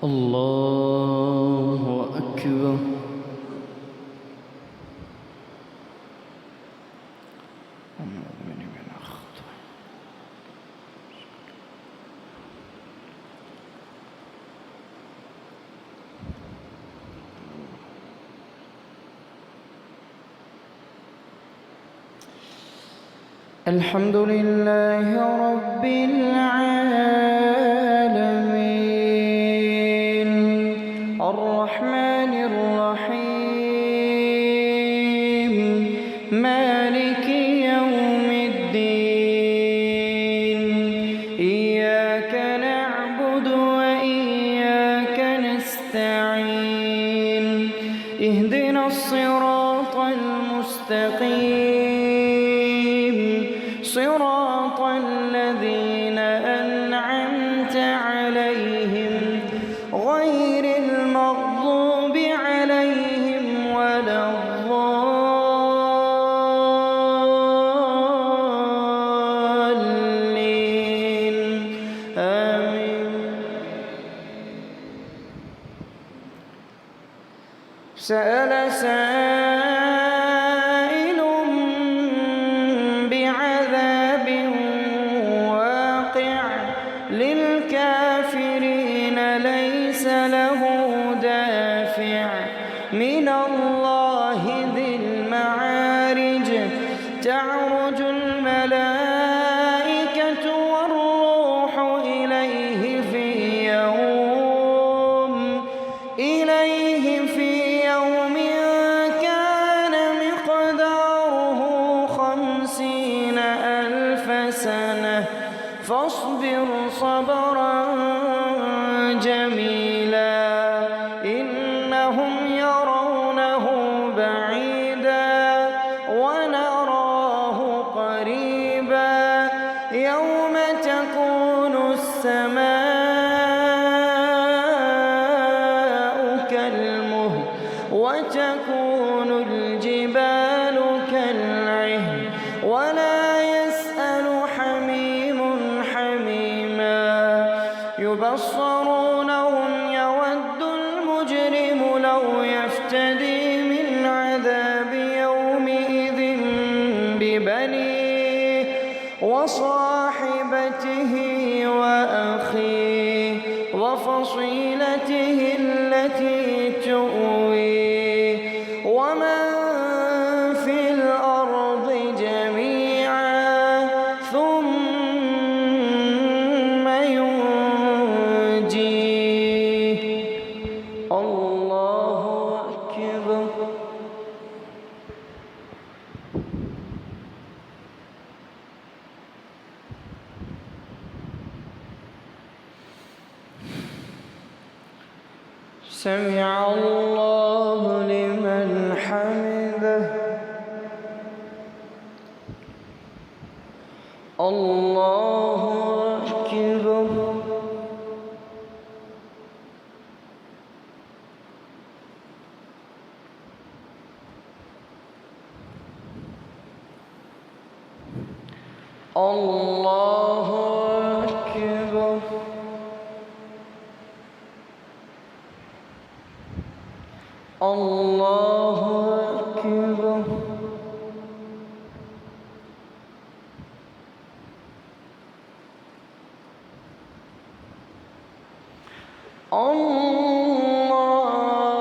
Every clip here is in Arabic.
الله أكبر. الحمد لله رب العالمين الرحمن الرحيم مالك يوم الدين إياك نعبد وإياك نستعين اهدنا الصراط المستقيم صراط الذين أنعمت عليهم غير المغضوب عليهم ولا الضالين آمين. سأل سائل بعذاب واقع للكافرين ليس له دافع من الله ذي المعارج تعرج الملائكة والروح إليه في يوم كان مقداره 50,000 سنة فاصبر صبرا جميلا إنهم يرونه بعيدا ونراه قريبا يوم تكون السماء كالمهل وتكون الجبال كالعهن ولا يسأل حميم حميما يبصرونهم يود المجرم لو يفتدي من عذاب يومئذ ببنيه وصاحبته وأخيه وفصيلته التي تؤويه ومن في الأرض جميعا ثم ينجيه. الله أكبر. سمع الله لمن حمده. الله أكبر. الله أكبر. الله أكبر.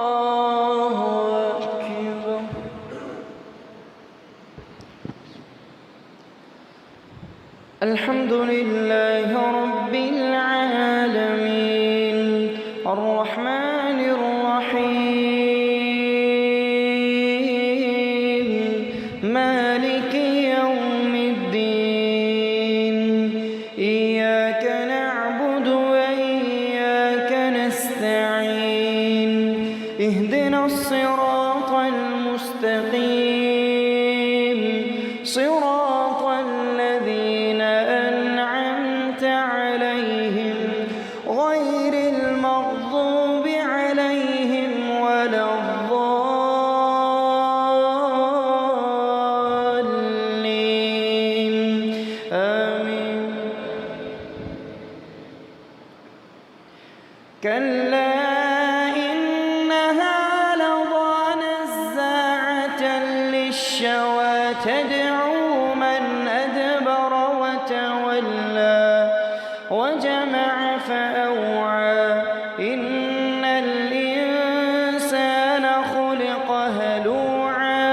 الله أكبر. الحمد لله رب العالمين الرحمن الرحيم مالك يوم الدين إياك نعبد وإياك نستعين اهدنا الصراط المستقيم صراط الذين أنعمت عليهم غير المغضوب عليهم ولا الضالين آمين. كلا إنها لظى نزاعة للشوى تدعو من أدبر وتولى وجمع فأوعى إن الإنسان خلق هلوعا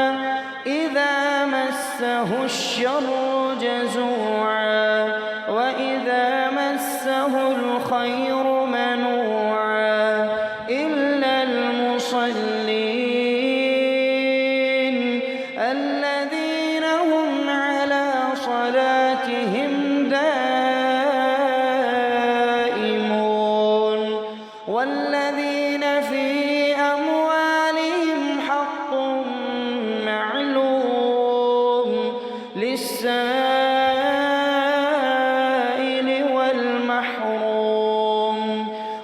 إذا مسه الشر جزوعا وإذا مسه الخير منوعا إلا المصلين الذين هم على صلاتهم دائمون والذين في أموالهم حق معلوم للسائل والمحروم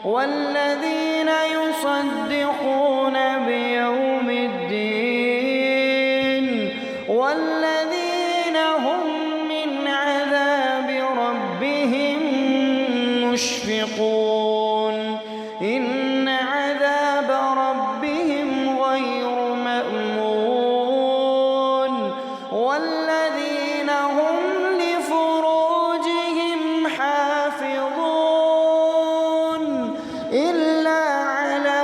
والذين يصدقون بيوم الدين والذين هم من عذاب ربهم مشفقون إن عذاب ربهم غير مأمون والذين هم لفروجهم حافظون إلا على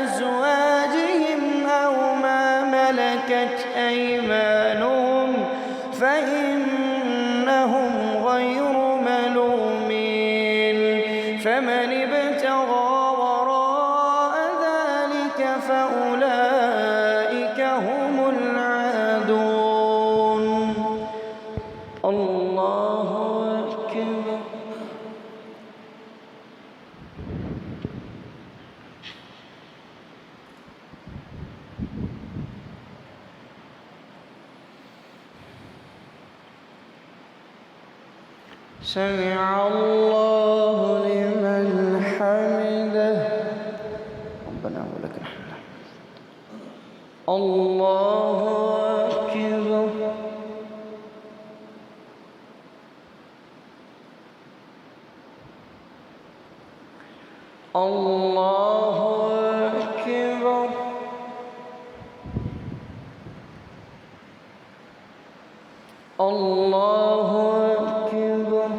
أزواجهم أو ما ملكت أيمانهم فإنهم غير ملومين فمن ابتغى وراء ذلك فأولئك هم العادون. الله أكبر. سمع الله لمن حمده ربنا ولك الحمد. الله أكبر. الله أكبر. الله أكبر.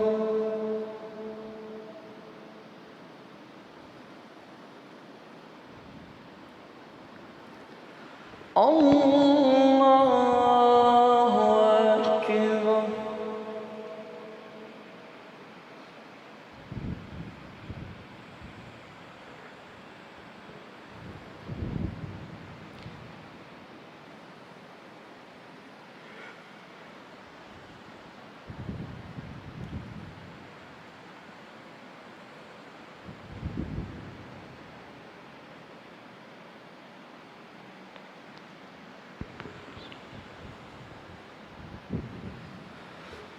الله أكبر.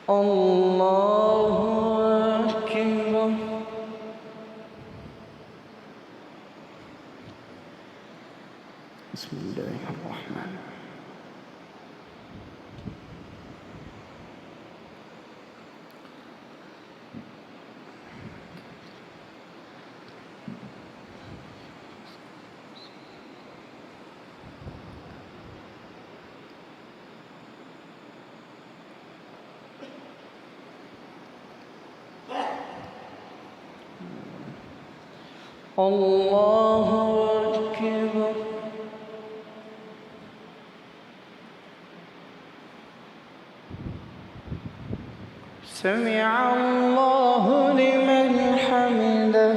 الله أكبر. بسم الله الرحمن الرحيم. الله أكبر. سمع الله لمن حمده.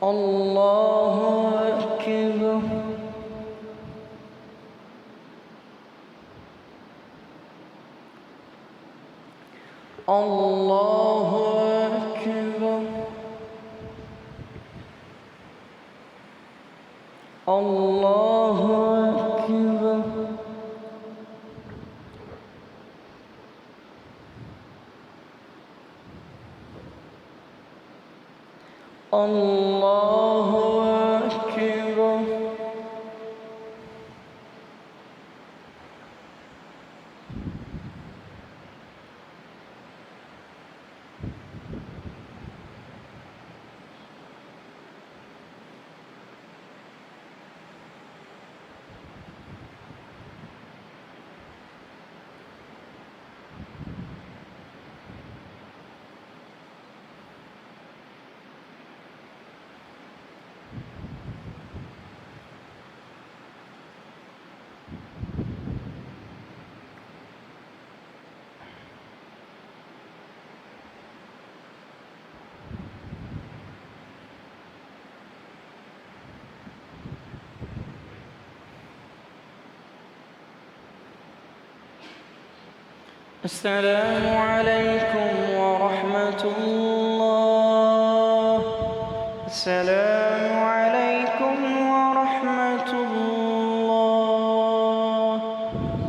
الله أكبر. الله أكبر. الله أكبر. الله أكبر. السلام عليكم ورحمة الله. السلام